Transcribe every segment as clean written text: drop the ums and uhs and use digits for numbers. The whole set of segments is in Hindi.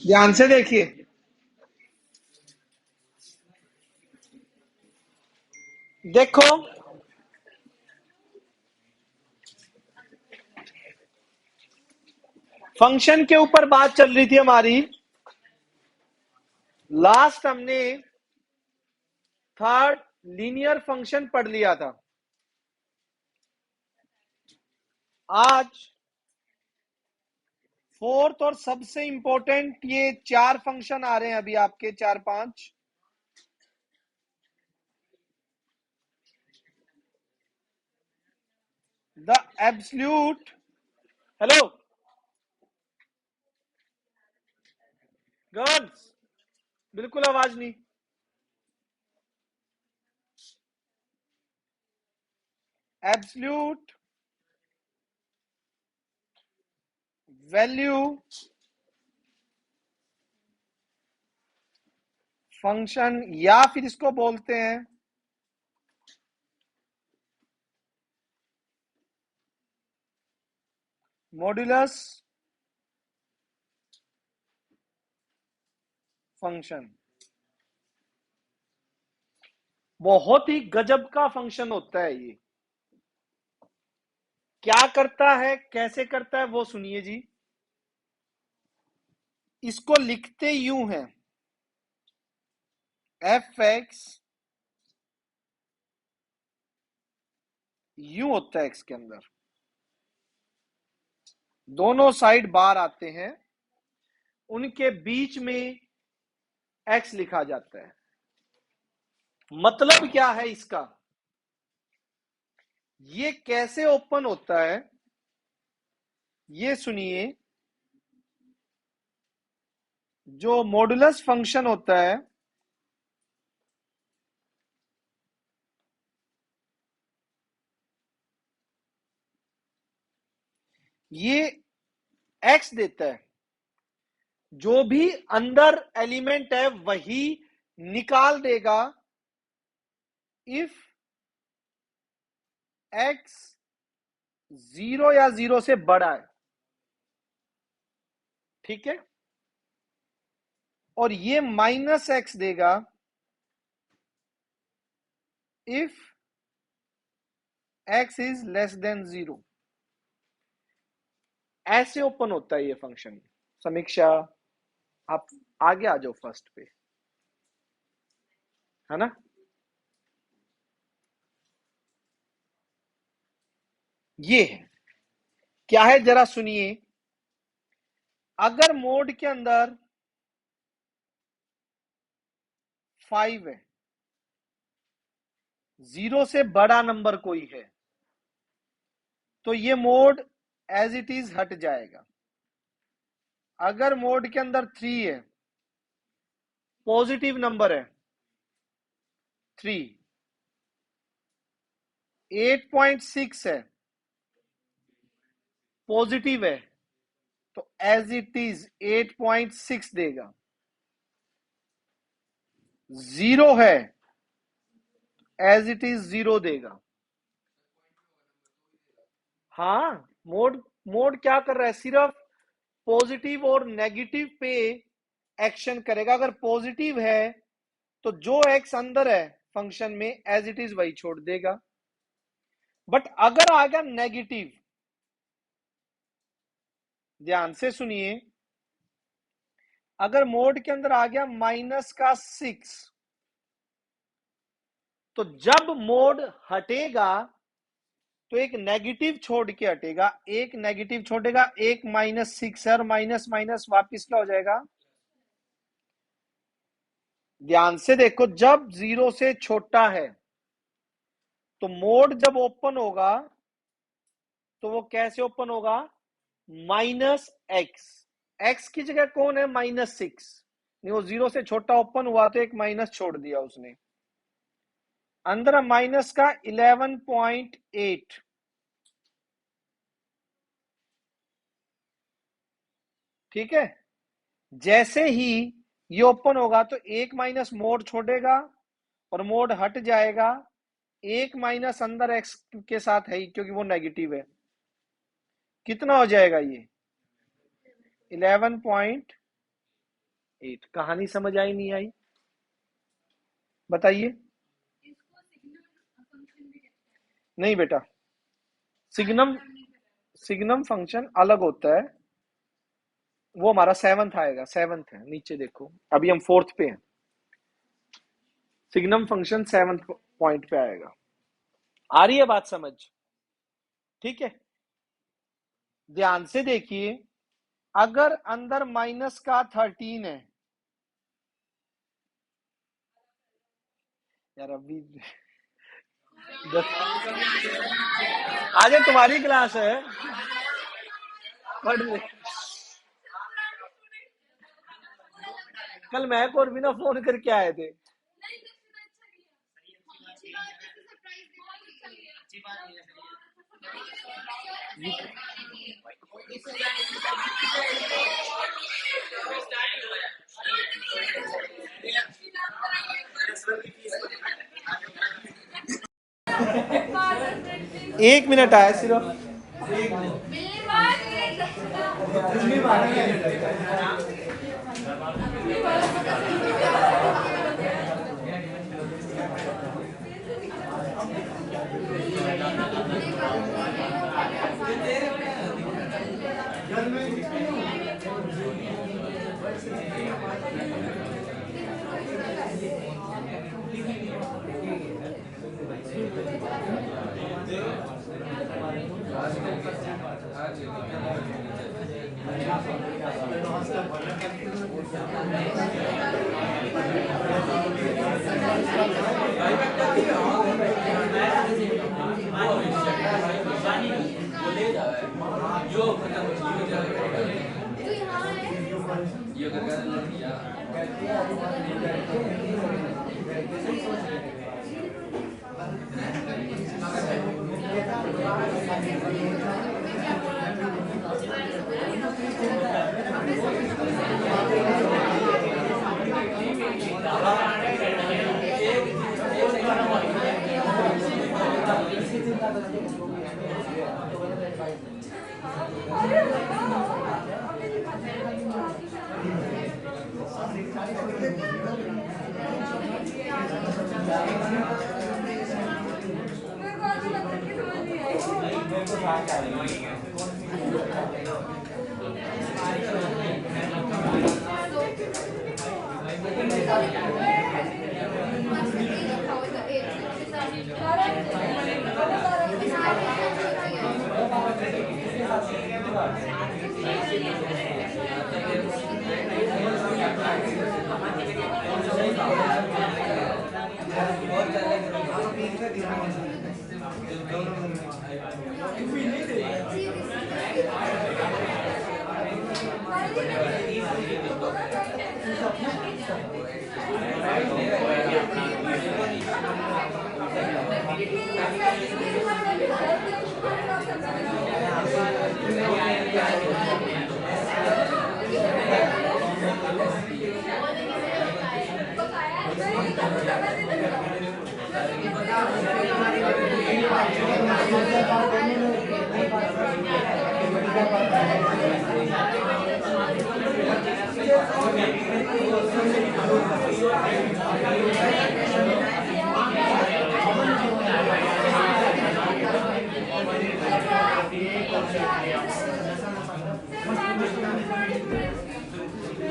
ध्यान से देखिए। देखो, फंक्शन के ऊपर बात चल रही थी हमारी। लास्ट हमने थर्ड लीनियर फंक्शन पढ़ लिया था। आज फोर्थ और सबसे इंपॉर्टेंट ये चार फंक्शन आ रहे हैं अभी आपके, चार पांच। द एब्सल्यूट, हेलो गर्ल्स, बिल्कुल आवाज नहीं। एब्सल्यूट वैल्यू फंक्शन, या फिर इसको बोलते हैं मॉड्यूलस फंक्शन। बहुत ही गजब का फंक्शन होता है ये। क्या करता है, कैसे करता है, वो सुनिए जी। इसको लिखते यूं है, एफ एक्स यूं होता है, एक्स के अंदर दोनों साइड बार आते हैं, उनके बीच में एक्स लिखा जाता है। मतलब क्या है इसका, ये कैसे ओपन होता है, ये सुनिए। जो मॉडुलस फंक्शन होता है, ये एक्स देता है। जो भी अंदर एलिमेंट है वही निकाल देगा इफ एक्स जीरो या जीरो से बड़ा है। ठीक है, और ये माइनस एक्स देगा if x is less than zero. ऐसे ओपन होता है ये फंक्शन। समीक्षा, आप आगे आ जाओ फर्स्ट पे, है ना। ये है, क्या है जरा सुनिए। अगर मोड के अंदर 5 है, जीरो से बड़ा नंबर कोई है, तो ये मोड एज इट इज हट जाएगा। अगर मोड के अंदर 3 है, पॉजिटिव नंबर है 3, 8.6 है, पॉजिटिव है, तो एज इट इज 8.6 देगा। जीरो है, एज इट इज जीरो देगा। हाँ, मोड मोड क्या कर रहा है, सिर्फ पॉजिटिव और नेगेटिव पे एक्शन करेगा। अगर पॉजिटिव है तो जो एक्स अंदर है फंक्शन में एज इट इज वही छोड़ देगा। बट अगर आ गया नेगेटिव, ध्यान से सुनिए, अगर मोड के अंदर आ गया -6, तो जब मोड हटेगा तो एक नेगेटिव छोड़ के हटेगा, एक नेगेटिव छोड़ेगा, एक -6 है, और माइनस माइनस वापिस क्या हो जाएगा। ध्यान से देखो, जब जीरो से छोटा है तो मोड जब ओपन होगा तो वो कैसे ओपन होगा, -x। एक्स की जगह कौन है, -6। नहीं, वो जीरो से छोटा ओपन हुआ तो एक माइनस छोड़ दिया उसने। अंदर माइनस का 11.8। ठीक है, जैसे ही ये ओपन होगा तो एक माइनस मोड छोड़ेगा और मोड हट जाएगा। एक माइनस अंदर एक्स के साथ है ही, क्योंकि वो नेगेटिव है। कितना हो जाएगा ये, 11.8। 8। कहानी समझ आई नहीं आई बताइए। नहीं बेटा, सिग्नम सिग्नम फंक्शन अलग होता है, वो हमारा 7th आएगा, 7th है, नीचे देखो, अभी हम 4th पे हैं। सिग्नम फंक्शन 7th पॉइंट पे आएगा। आ रही है बात समझ? ठीक है, ध्यान से देखिए, अगर अंदर माइनस का 13 है, यार अभी आज तुम्हारी क्लास है, पढ़ ले। कल महक और बिना फोन करके आए थे। एक मिनट आया सिर्फ।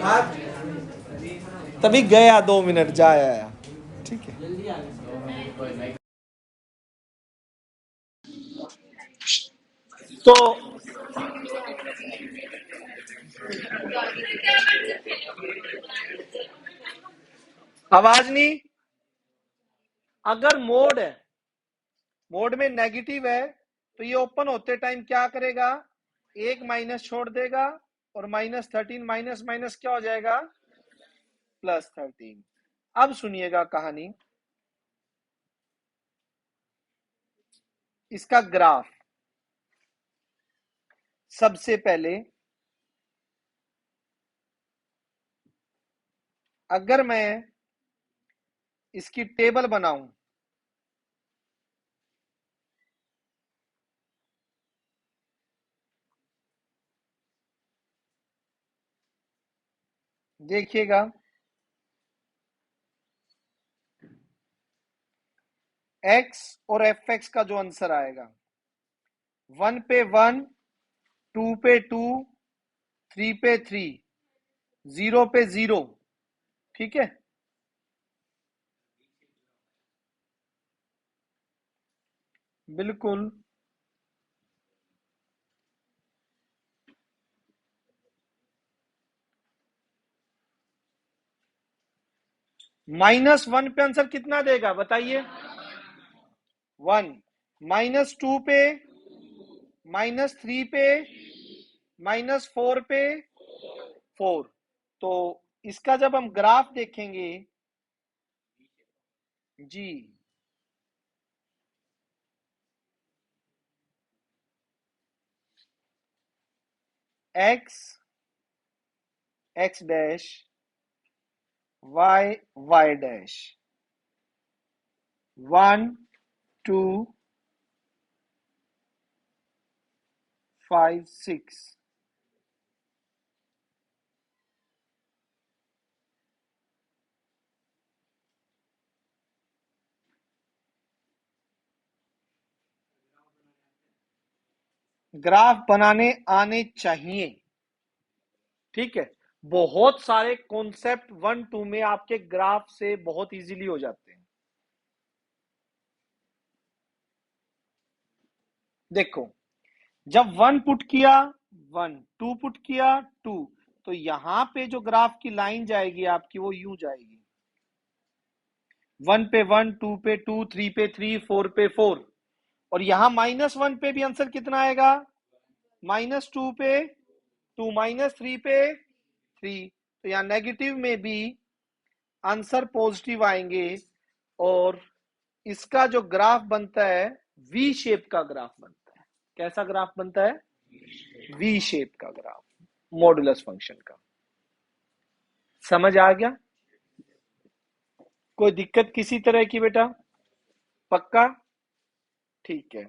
8 तभी गया, 2 मिनट जाया आया। ठीक है, तो आवाज नहीं, अगर मोड है, मोड में नेगेटिव है, तो ये ओपन होते टाइम क्या करेगा, एक माइनस छोड़ देगा, और -13 माइनस माइनस क्या हो जाएगा, +13। अब सुनिएगा कहानी, इसका ग्राफ। सबसे पहले अगर मैं इसकी टेबल बनाऊं, देखिएगा, x और fx का जो आंसर आएगा, 1 पे 1, 2 पे 2, 3 पे 3, 0 पे 0, ठीक है। बिल्कुल। -1 पे आंसर कितना देगा बताइए? 1। -2 पे, -3 पे, -4 पे 4। तो इसका जब हम ग्राफ देखेंगे जी, x x dash, y y dash, 1 2 5 6। Graph बनाने आने चाहिए, ठीक है। बहुत सारे कॉन्सेप्ट 1 2 में आपके ग्राफ से बहुत इजीली हो जाते हैं। देखो, जब 1 पुट किया 1, 2 पुट किया 2, तो यहां पे जो ग्राफ की लाइन जाएगी आपकी वो यूं जाएगी, 1 पे 1, 2 पे 2, 3 पे 3, 4 पे 4। और यहां -1 पे भी आंसर कितना आएगा? -2 पे 2, -3 पे 3। तो यहां नेगेटिव में भी आंसर पॉजिटिव आएंगे, और इसका जो ग्राफ बनता है वी शेप का ग्राफ बनता है। कैसा ग्राफ बनता है? वी शेप का ग्राफ, मॉडुलस फंक्शन का। समझ आ गया? कोई दिक्कत किसी तरह की बेटा? पक्का? ठीक है।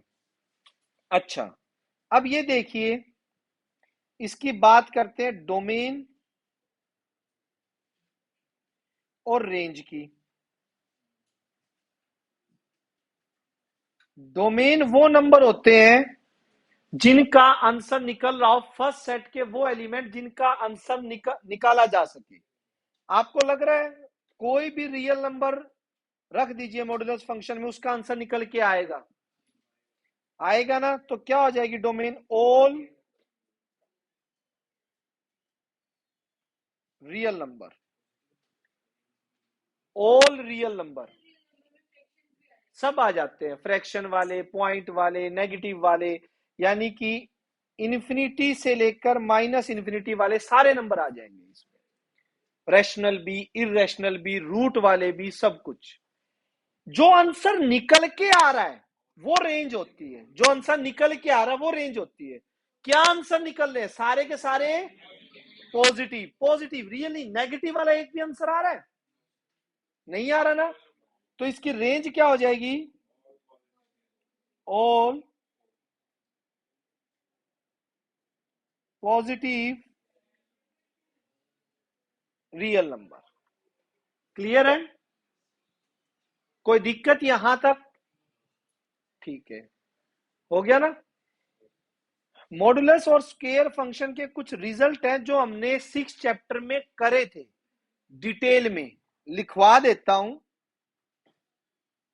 अच्छा, अब ये देखिए, इसकी बात करते हैं डोमेन और रेंज की। डोमेन वो नंबर होते हैं जिनका आंसर निकल रहा हो फर्स्ट सेट के वो एलिमेंट जिनका आंसर निकाला जा सके। आपको लग रहा है कोई भी रियल नंबर रख दीजिए मॉडुलस फंक्शन में, उसका आंसर निकल के आएगा? आएगा ना? तो क्या हो जाएगी domain? All real number, all real number सब आ जाते हैं, फ्रैक्शन वाले, पॉइंट वाले, नेगेटिव वाले, यानी कि इन्फिनिटी से लेकर -इन्फिनिटी वाले सारे नंबर आ जाएंगे इसमें। रैशनल भी, इरेशनल भी, रूट वाले भी, सब कुछ। जो आंसर निकल के आ रहा है वो रेंज होती है, जो आंसर निकल के आ रहा है वो रेंज होती है। क्या आंसर निकल रहे हैं? सारे के सारे पॉजिटिव। पॉजिटिव, रियली नेगेटिव वाला एक भी आंसर आ रहा है? नहीं आ रहा ना? तो इसकी रेंज क्या हो जाएगी? All positive real number. Clear है? कोई दिक्कत यहां तक? ठीक है, हो गया ना? मॉडुलस और स्क्वायर फंक्शन के कुछ रिजल्ट हैं जो हमने 6 चैप्टर में करे थे, डिटेल में लिखवा देता हूं।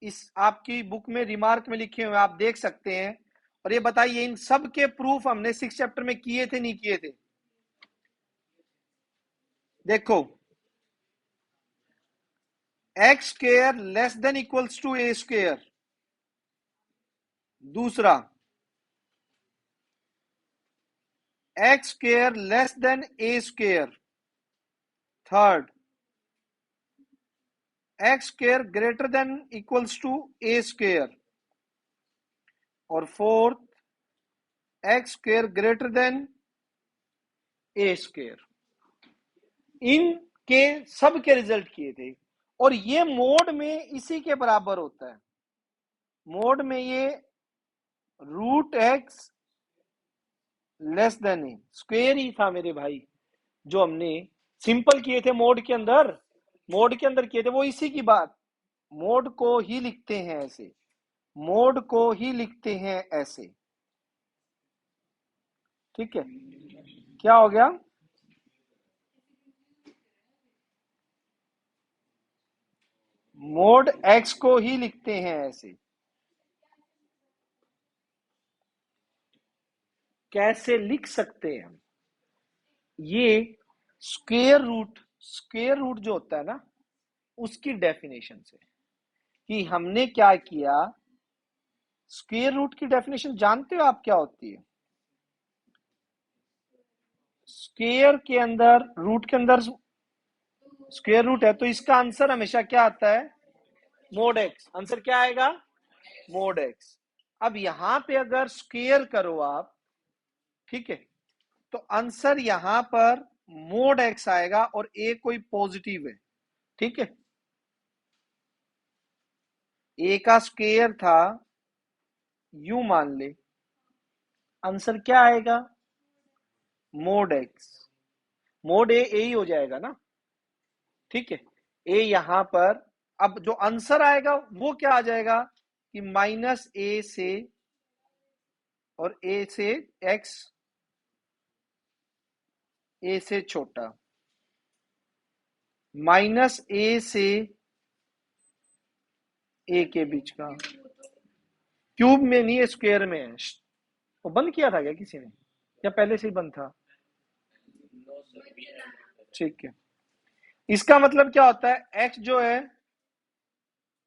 इस आपकी बुक में रिमार्क में लिखे हुए आप देख सकते हैं। और ये बताइए, इन सब के प्रूफ हमने 6 चैप्टर में किए थे नहीं किए थे? देखो, X square less than equals to A square, दूसरा X square less than A square, third X square greater than equals to A square, और fourth X square greater than A square. इनके सब के रिजल्ट किए थे, और ये मोड में इसी के बराबर होता है। मोड में ये √x less than A square ही था मेरे भाई, जो हमने सिंपल किए थे मोड के अंदर, मोड के अंदर किए थे वो, इसी की बात। मोड को ही लिखते हैं ऐसे, मोड को ही लिखते हैं ऐसे। ठीक है, क्या हो गया? मोड एक्स को ही लिखते हैं ऐसे। कैसे लिख सकते हैं हम? ये स्क्वेयर रूट जो होता है ना, उसकी डेफिनेशन से, कि हमने क्या किया। स्क्वेयर रूट की डेफिनेशन जानते हो आप क्या होती है? स्क्वेयर के अंदर, रूट के अंदर स्क्वेयर रूट है, तो इसका आंसर हमेशा क्या आता है? Mode x. आंसर क्या आएगा? Mode x. अब यहां पे अगर स्क्वेयर करो आप, ठीक है, तो आंसर यहां पर मोड एक्स आएगा, और ए कोई पॉजिटिव है। ठीक है, ए का स्क्वेयर था, यू मान ले, आंसर क्या आएगा? Mode x. मोड ए ही हो जाएगा ना। ठीक है, ए यहां पर, अब जो आंसर आएगा वो क्या आ जाएगा, कि माइनस ए से, और ए से एक्स, ए से छोटा, माइनस ए से ए के बीच का। क्यूब में नहीं है, स्क्वायर में है। वो बंद किया था क्या किसी ने, या पहले से ही बंद था? ठीक है, इसका मतलब क्या होता है, एक्स जो है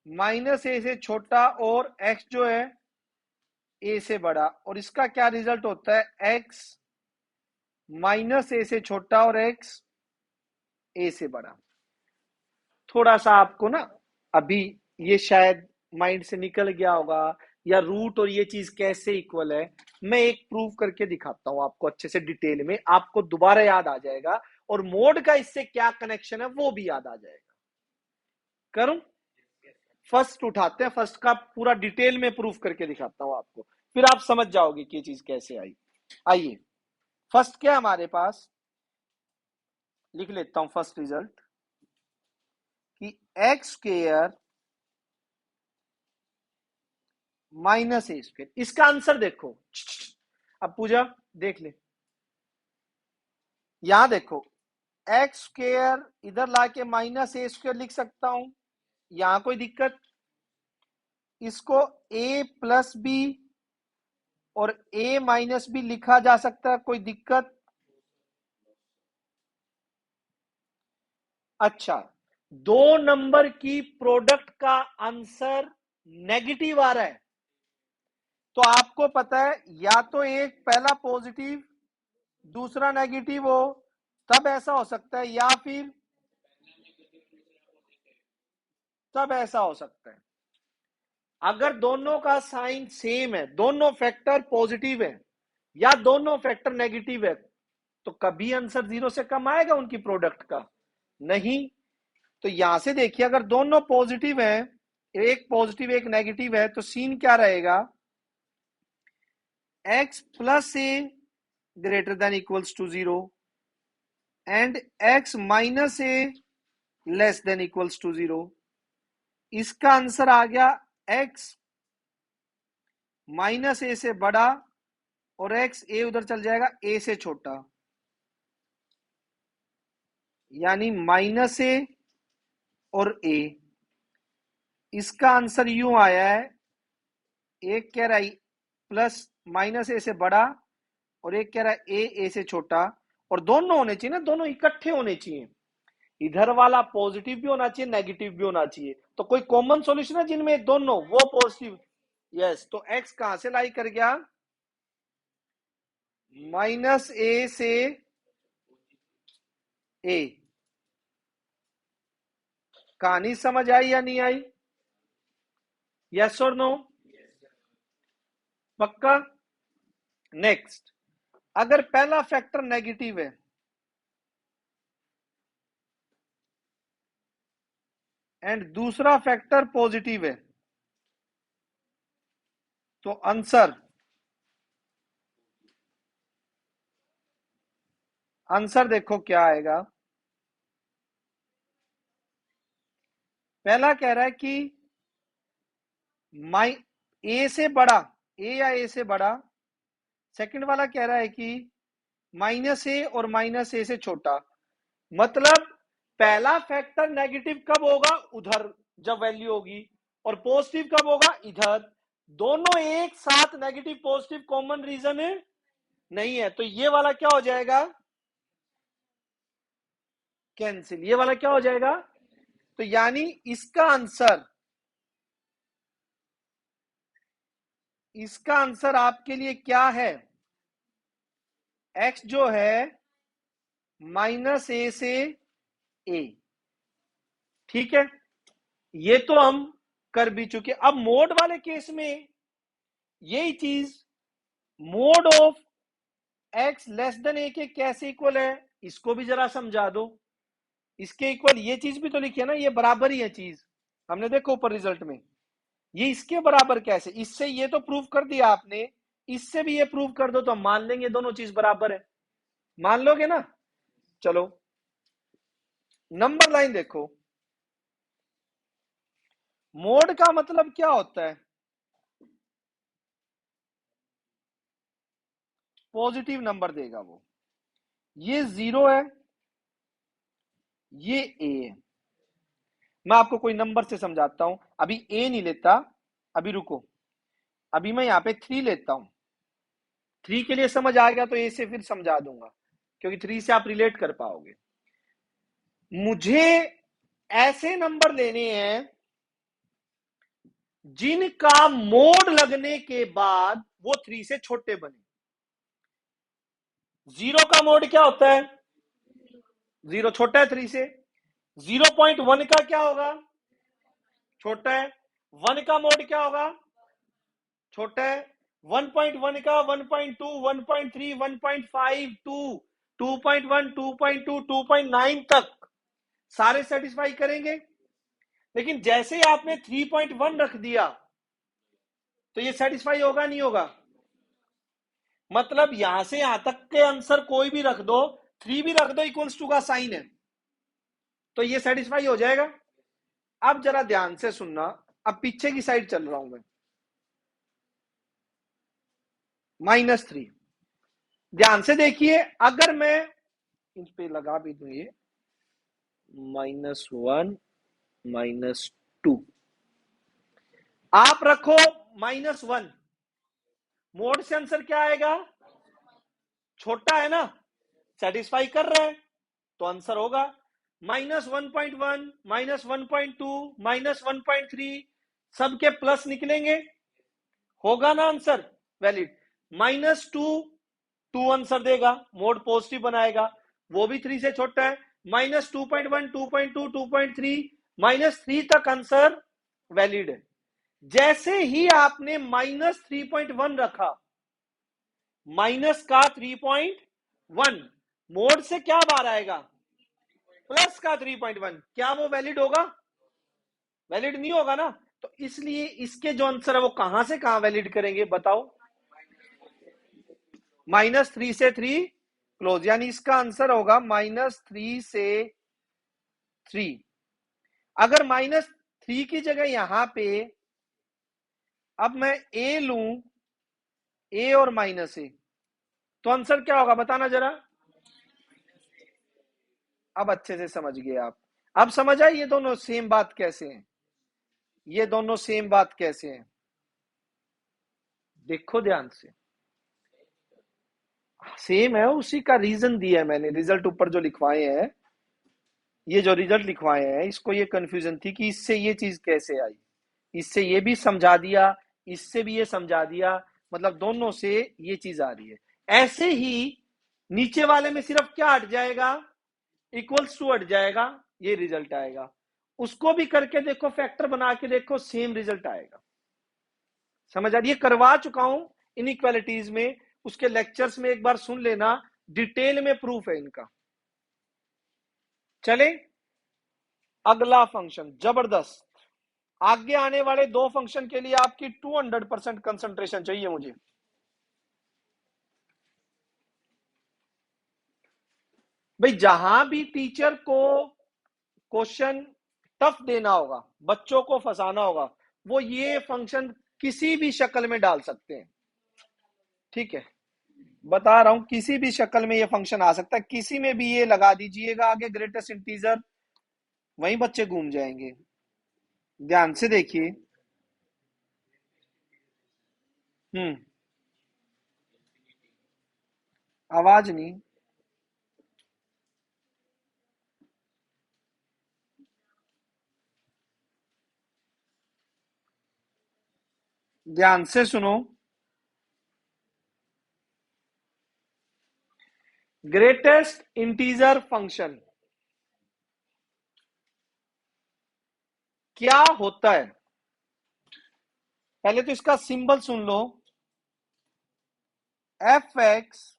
माइनस ए से छोटा, और एक्स जो है ए से बड़ा, और इसका क्या रिजल्ट होता है, एक्स माइनस ए से छोटा और एक्स ए से बड़ा। थोड़ा सा आपको ना अभी ये शायद माइंड से निकल गया होगा, या रूट और ये चीज कैसे इक्वल है। मैं एक प्रूव करके दिखाता हूं आपको अच्छे से डिटेल में, आपको दोबारा याद आ जाएगा, और मोड का इससे क्या कनेक्शन है वो भी याद आ जाएगा। करूं? फर्स्ट उठाते हैं, फर्स्ट का पूरा डिटेल में प्रूफ करके दिखाता हूं आपको, फिर आप समझ जाओगे कि ये चीज कैसे आई। आइए, फर्स्ट क्या हमारे पास, लिख लेता हूं फर्स्ट रिजल्ट, कि एक्स स्क्र माइनस ए स्क्वेयर। इसका आंसर देखो, अब पूजा देख ले, यहां देखो, एक्स स्क्वेयर इधर लाके माइनस ए स्क्वेयर लिख सकता हूं, यहां कोई दिक्कत? इसको ए प्लस बी और ए माइनस बी लिखा जा सकता है, कोई दिक्कत? अच्छा, दो नंबर की प्रोडक्ट का आंसर नेगेटिव आ रहा है, तो आपको पता है या तो एक पहला पॉजिटिव दूसरा नेगेटिव हो, तब ऐसा हो सकता है, या फिर तब ऐसा हो सकता है। अगर दोनों का साइन सेम है, दोनों फैक्टर पॉजिटिव है या दोनों फैक्टर नेगेटिव है, तो कभी आंसर जीरो से कम आएगा उनकी प्रोडक्ट का? नहीं। तो यहां से देखिए, अगर दोनों पॉजिटिव है, एक पॉजिटिव एक नेगेटिव है, तो सीन क्या रहेगा, X plus A greater than equals to zero, and X minus A less than equals to zero. इसका आंसर आ गया एक्स माइनस ए से बड़ा, और एक्स ए उधर चल जाएगा ए से छोटा, यानी माइनस ए और ए। इसका आंसर यूं आया है, एक कह रहा है प्लस माइनस ए से बड़ा, और एक कह रहा है ए से छोटा, और दोनों होने चाहिए ना, दोनों इकट्ठे होने चाहिए। इधर वाला पॉजिटिव भी होना चाहिए, नेगेटिव भी होना चाहिए, तो कोई कॉमन सॉल्यूशन है जिनमें दोनों वो पॉजिटिव। यस, तो एक्स कहां से लाई कर गया, माइनस ए से ए। कहानी समझ आई या नहीं आई? यस और नो? पक्का? नेक्स्ट, अगर पहला फैक्टर नेगेटिव है एंड दूसरा फैक्टर पॉजिटिव है, तो आंसर, आंसर देखो क्या आएगा, पहला कह रहा है कि ए से बड़ा, ए या ए से बड़ा। सेकंड वाला कह रहा है कि माइनस ए और माइनस ए से छोटा। मतलब पहला फैक्टर नेगेटिव कब होगा? उधर जब वैल्यू होगी, और पॉजिटिव कब होगा? इधर। दोनों एक साथ नेगेटिव पॉजिटिव कॉमन रीजन है नहीं है, तो ये वाला क्या हो जाएगा? कैंसिल। ये वाला क्या हो जाएगा? तो यानी इसका आंसर आपके लिए क्या है? एक्स जो है माइनस ए से ए। ठीक है, ये तो हम कर भी चुके। अब मोड वाले केस में यही चीज, mod of X less than A के कैसे इक्वल है, इसको भी जरा समझा दो। इसके इक्वल ये चीज भी तो लिखी है ना, ये बराबर ही है चीज, हमने देखो ऊपर रिजल्ट में। ये इसके बराबर कैसे? इससे ये तो प्रूव कर दिया आपने, इससे भी ये प्रूव कर दो तो हम मान लेंगे दोनों चीज बराबर है। मान लोगे ना? चलो नंबर लाइन देखो। मोड का मतलब क्या होता है? पॉजिटिव नंबर देगा वो। ये 0 है, ये ए है। मैं आपको कोई नंबर से समझाता हूं, अभी ए नहीं लेता, अभी रुको। अभी मैं यहां पे 3 लेता हूं। 3 के लिए समझ आ गया तो ए से फिर समझा दूंगा, क्योंकि 3 से आप रिलेट कर पाओगे। मुझे ऐसे नंबर लेने हैं जिनका मोड लगने के बाद वो 3 से छोटे बने। 0 का मोड क्या होता है? 0 छोटा है 3 से। 0.1 का क्या होगा? छोटा है। 1 का मोड क्या होगा? छोटा है। 1.1 का 1.2, 1.3, 1.5, 2, 2.1, 2.2, 2.9 तक सारे सेटिस्फाई करेंगे। लेकिन जैसे आपने 3.1 रख दिया तो ये सेटिस्फाई होगा नहीं होगा? मतलब यहां से यहां तक के आंसर कोई भी रख दो, 3 भी रख दो, इक्वल्स टू का साइन है, तो ये सेटिस्फाई हो जाएगा। अब जरा ध्यान से सुनना, अब पीछे की साइड चल रहा हूं मैं। -3, ध्यान से देखिए। अगर मैं इस पे लगा भी दूं ये -1, -2, आप रखो -1, मोड से आंसर क्या आएगा? छोटा है ना, सेटिस्फाई कर रहा है तो आंसर होगा। -1.1, -1.2, -1.3 सबके प्लस निकलेंगे, होगा ना आंसर वैलिड। -2, 2 आंसर देगा, मोड पॉजिटिव बनाएगा, वो भी 3 से छोटा है। -2.1, 2.2, 2.3, -3 तक आंसर वैलिड है। जैसे ही आपने -3.1 रखा, माइनस का 3.1, मोड से क्या बाहर आएगा? प्लस का 3.1, क्या वो वैलिड होगा? वैलिड नहीं होगा ना। तो इसलिए इसके जो आंसर है वो कहां से कहां वैलिड करेंगे बताओ? -3 से 3 क्लोज, यानी इसका आंसर होगा -3 से 3। अगर -3 की जगह यहां पे अब मैं ए लूं, ए और -ए, तो आंसर क्या होगा बताना जरा। अब अच्छे से समझ गए आप। अब समझ आई ये दोनों सेम बात कैसे हैं? ये दोनों सेम बात कैसे हैं? देखो ध्यान से, सेम है, उसी का रीजन दिया है मैंने। रिजल्ट ऊपर जो लिखवाए हैं, ये जो रिजल्ट लिखवाए हैं, इसको ये कंफ्यूजन थी कि इससे ये चीज कैसे आई। इससे ये भी समझा दिया, इससे भी ये समझा दिया, मतलब दोनों से ये चीज आ रही है। ऐसे ही नीचे वाले में सिर्फ क्या हट जाएगा? इक्वल्स टू हट जाएगा, ये रिजल्ट आएगा। उसको भी करके देखो, फैक्टर बना के देखो, सेम रिजल्ट आएगा। समझ आ रही है? करवा चुका हूं इनइक्वालिटीज में, उसके लेक्चर्स में एक बार सुन लेना, डिटेल में प्रूफ है इनका। चले अगला फंक्शन, जबरदस्त। आगे आने वाले 2 फंक्शन के लिए आपकी 200% कंसंट्रेशन चाहिए मुझे। भाई जहां भी टीचर को क्वेश्चन टफ देना होगा, बच्चों को फंसाना होगा, वो ये फंक्शन किसी भी शक्ल में डाल सकते हैं। ठीक है, बता रहा हूं किसी भी शक्ल में ये फंक्शन आ सकता है, किसी में भी ये लगा दीजिएगा आगे ग्रेटेस्ट इंटीजर, वहीं बच्चे घूम जाएंगे। ध्यान से देखिए। हम्म, आवाज नहीं। ध्यान से सुनो। ग्रेटेस्ट इंटीजर फंक्शन क्या होता है, पहले तो इसका सिंबल सुन लो। एफ एक्स,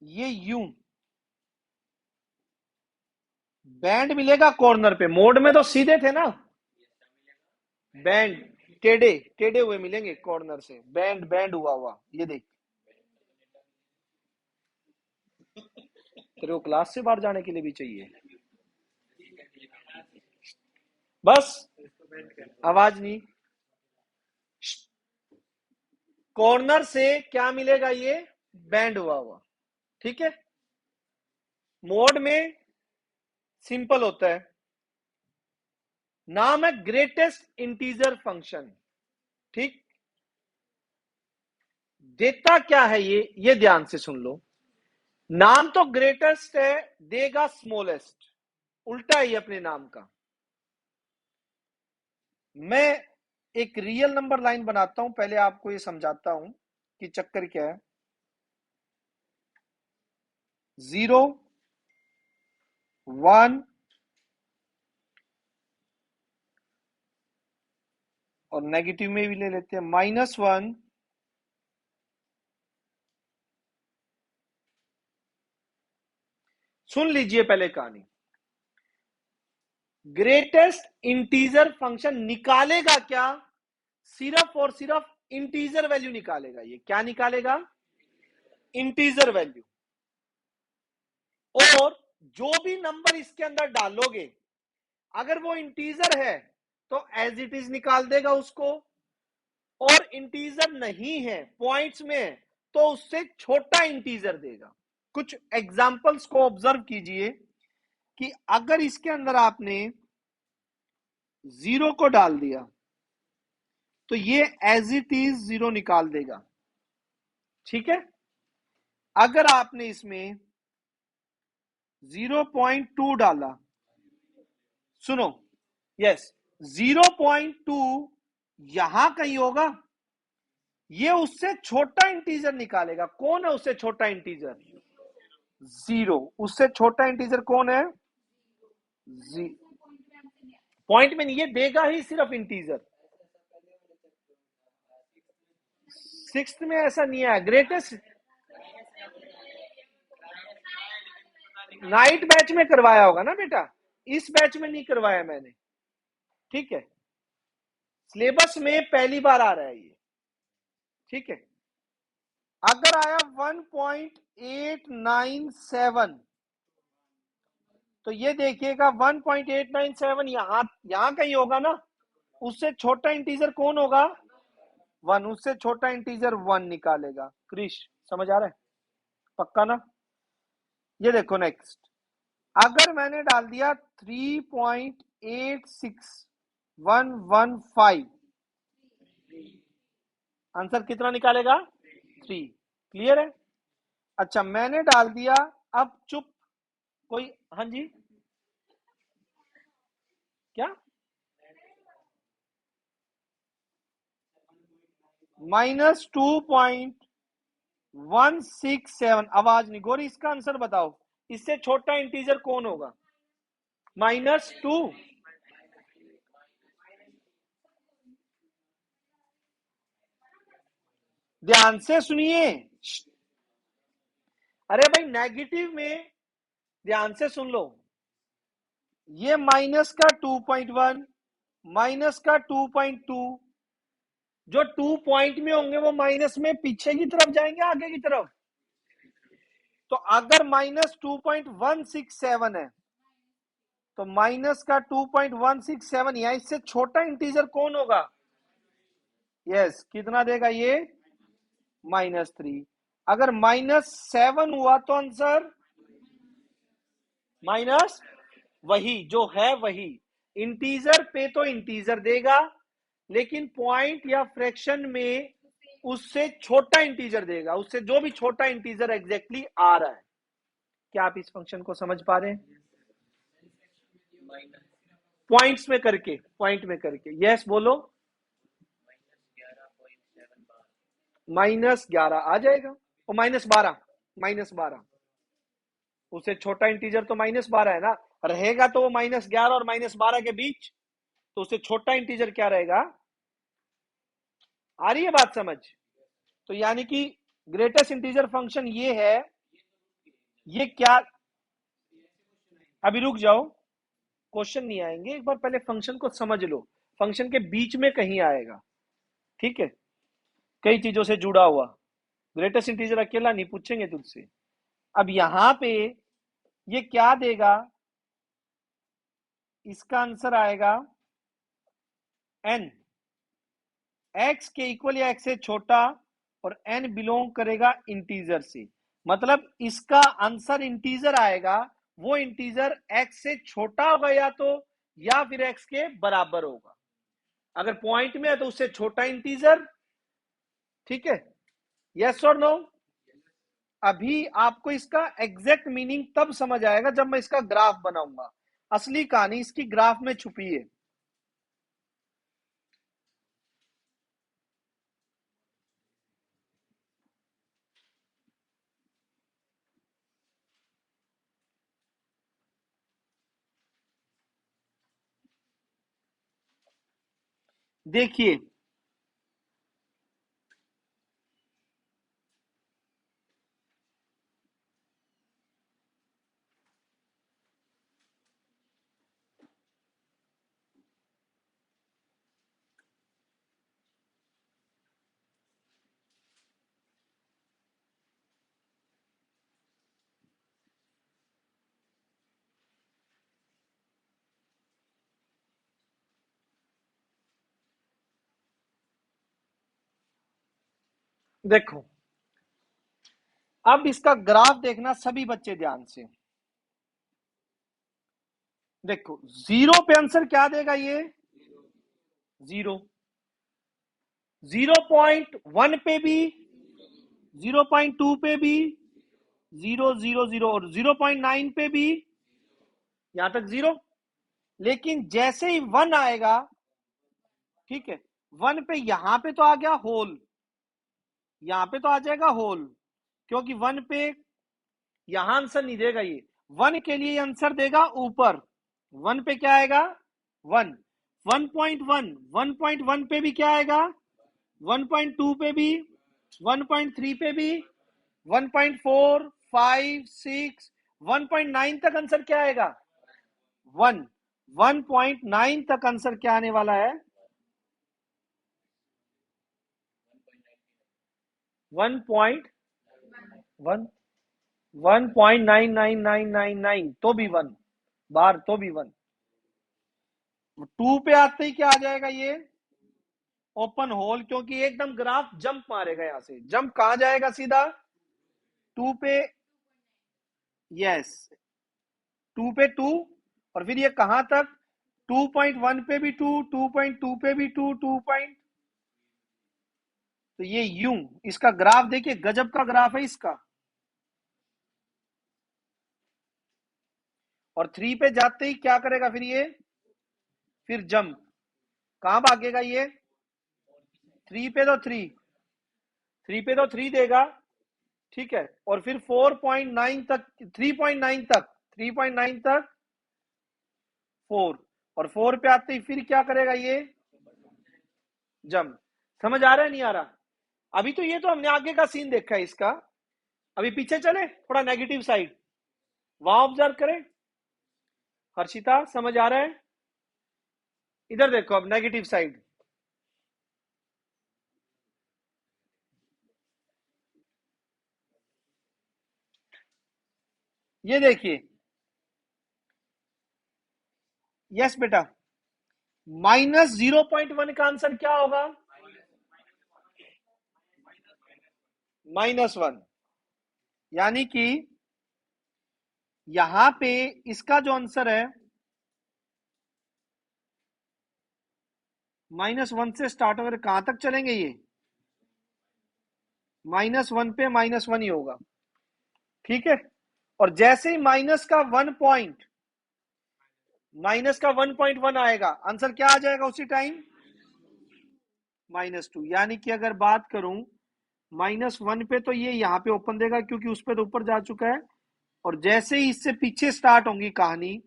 ये यू, बैंड मिलेगा कॉर्नर पे, मोड में तो सीधे थे ना, बैंड टेढ़े टेढ़े हुए मिलेंगे कॉर्नर से, बैंड बैंड हुआ हुआ, ये देख। तेरे को क्लास से बाहर जाने के लिए भी चाहिए बस, आवाज नहीं। कॉर्नर से क्या मिलेगा, ये बैंड हुआ हुआ। ठीक है, मोड में सिंपल होता है, नाम है ग्रेटेस्ट इंटीजर फंक्शन। ठीक, देता क्या है ये ध्यान से सुन लो। नाम तो ग्रेटेस्ट है, देगा स्मॉलेस्ट, उल्टा ही अपने नाम का। मैं एक रियल नंबर लाइन बनाता हूं, पहले आपको ये समझाता हूं कि चक्कर क्या है। 0 1 और नेगेटिव में भी ले लेते हैं -1 सुन लीजिए पहले कहानी। ग्रेटेस्ट इंटीजर फंक्शन निकालेगा क्या, सिर्फ और सिर्फ इंटीजर वैल्यू निकालेगा। ये क्या निकालेगा, इंटीजर वैल्यू। और जो भी नंबर इसके अंदर डालोगे, अगर वो इंटीजर है तो एज इट इज निकाल देगा उसको, और इंटीजर नहीं है, पॉइंट्स में है, तो उससे छोटा इंटीजर देगा। कुछ एग्जांपल्स को ऑब्जर्व कीजिए कि अगर इसके अंदर आपने 0 को डाल दिया तो ये एज इट इज 0 निकाल देगा। ठीक है, अगर आपने इसमें 0.2 डाला, सुनो, यस, 0.2 यहां कहीं होगा, ये उससे छोटा इंटीजर निकालेगा। कौन है उससे छोटा इंटीजर, 0। उससे छोटा इंटीजर कौन है, पॉइंट में नहीं, ये देगा ही सिर्फ इंटीजर। सिक्स्थ में ऐसा नहीं है, ग्रेटेस्ट नाइट बैच में करवाया होगा ना बेटा, इस बैच में नहीं करवाया मैंने। ठीक है, सिलेबस में पहली बार आ रहा है ये। ठीक है, अगर आया 1.897 तो ये देखिएगा 1.897 यहां कहीं होगा ना, उससे छोटा इंटीजर कौन होगा, 1। उससे छोटा इंटीजर 1 निकालेगा। क्रिश समझ आ रहा है, पक्का ना। ये देखो नेक्स्ट, अगर मैंने डाल दिया 3.86115, आंसर कितना निकालेगा, 3। क्लियर है। अच्छा, मैंने डाल दिया, अब चुप कोई, हाँ जी, क्या, -2.167, आवाज नहीं गोरी, इसका आंसर बताओ, इससे छोटा इंटीजर कौन होगा, -2। ध्यान से सुनिए, अरे भाई नेगेटिव में ध्यान से सुन लो, ये माइनस का 2.1, माइनस का 2.2, जो 2 पॉइंट में होंगे वो माइनस में पीछे की तरफ जाएंगे, आगे की तरफ। तो अगर -2.167 है तो माइनस का 2.167 या इससे छोटा इंटीजर कौन होगा? यस, कितना देगा ये? -3। अगर -7 हुआ तो आंसर माइनस, वही जो है वही। इंटीजर पे तो इंटीजर देगा, लेकिन पॉइंट या फ्रैक्शन में उससे छोटा इंटीजर देगा, उससे जो भी छोटा इंटीजर एग्जैक्टली आ रहा है। क्या आप इस फंक्शन को समझ पा रहे हैं? पॉइंट्स में करके, पॉइंट में करके। यस बोलो। -11 आ जाएगा, और -12, -12, उससे छोटा इंटीजर तो -12 है ना, रहेगा तो वो -11 और -12 के बीच, तो उससे छोटा इंटीजर क्या रहेगा? आ रही है बात समझ? तो यानी कि ग्रेटेस्ट इंटीजर फंक्शन ये है। ये क्या, अभी रुक जाओ, क्वेश्चन नहीं आएंगे, एक बार पहले फंक्शन को समझ लो। फंक्शन के बीच में कहीं आएगा, ठीक है, कई चीजों से जुड़ा हुआ। ग्रेटेस्ट इंटीजर अकेला नहीं पूछेंगे तुझसे। अब यहां पे ये क्या देगा? इसका आंसर आएगा n, x के इक्वल या x से छोटा, और n बिलोंग करेगा इंटीजर से। मतलब इसका आंसर इंटीजर आएगा, वो इंटीजर x से छोटा होगा या तो, या फिर x के बराबर होगा। अगर पॉइंट में है तो उससे छोटा इंटीजर, ठीक है, यस और नो? अभी आपको इसका एग्जैक्ट मीनिंग तब समझ आएगा जब मैं इसका ग्राफ बनाऊंगा। असली कहानी इसकी ग्राफ में छुपी है। देखिए, देखो, अब इसका ग्राफ देखना सभी बच्चे ध्यान से। देखो, 0 पे आंसर क्या देगा ये? 0। 0.1 पे भी, 0.2 पे भी 0, 0, 0, और 0.9 पे भी, यहां तक 0। लेकिन जैसे ही 1 आएगा, ठीक है, 1 पे यहां पे तो आ गया होल, यहां पे तो आ जाएगा होल, क्योंकि 1 पे यहां आंसर नहीं देगा ये, 1 के लिए आंसर देगा ऊपर। 1 पे क्या आएगा? 1। 1.1, 1.1 पे भी क्या आएगा? 1.2 पे भी, 1.3 पे भी, 1.4, 5, 6, 1.9 तक आंसर क्या आएगा? 1। 1.9 तक आंसर क्या आने वाला है? 1.1, 1.99999, तो भी 1 बार, तो भी 1। 2 पे आते ही क्या आ जाएगा ये? ओपन होल, क्योंकि एकदम ग्राफ जंप मारेगा, यहां से जंप कहां जाएगा? सीधा 2 पे। यस, 2 पे 2, और फिर ये कहां तक? 2.1 पे भी 2, 2.2 पे भी 2, 2 पॉइंट, तो ये यूं, इसका ग्राफ देखिए, गजब का ग्राफ है इसका। और 3 पे जाते ही क्या करेगा फिर ये? फिर जंप, कहां भागेगा ये? 3 पे तो 3, 3 पे तो 3 देगा, ठीक है, और फिर 4.9 तक, 3.9 तक, 3.9 तक 4, और 4 पे आते ही फिर क्या करेगा ये? जंप। समझ आ रहा है नहीं आ रहा? अभी तो ये तो हमने आगे का सीन देखा है इसका, अभी पीछे चले थोड़ा नेगेटिव साइड, वहां ऑब्जर्व करें। हर्षिता समझ आ रहा है? इधर देखो अब नेगेटिव साइड। ये देखिए, यस बेटा, -0.1 का आंसर क्या होगा? -1, यानी कि यहां पे इसका जो आंसर है -1 से स्टार्ट होकर कहां तक चलेंगे ये? -1 पे -1 ही होगा, ठीक है। और जैसे ही -1.1 आएगा, आंसर क्या आ जाएगा उसी टाइम? -2, यानी कि अगर बात करूं -1 पे तो ये यहां पे ओपन देगा क्योंकि उस पे तो ऊपर जा चुका है। और जैसे ही इससे पीछे स्टार्ट होंगी कहानी,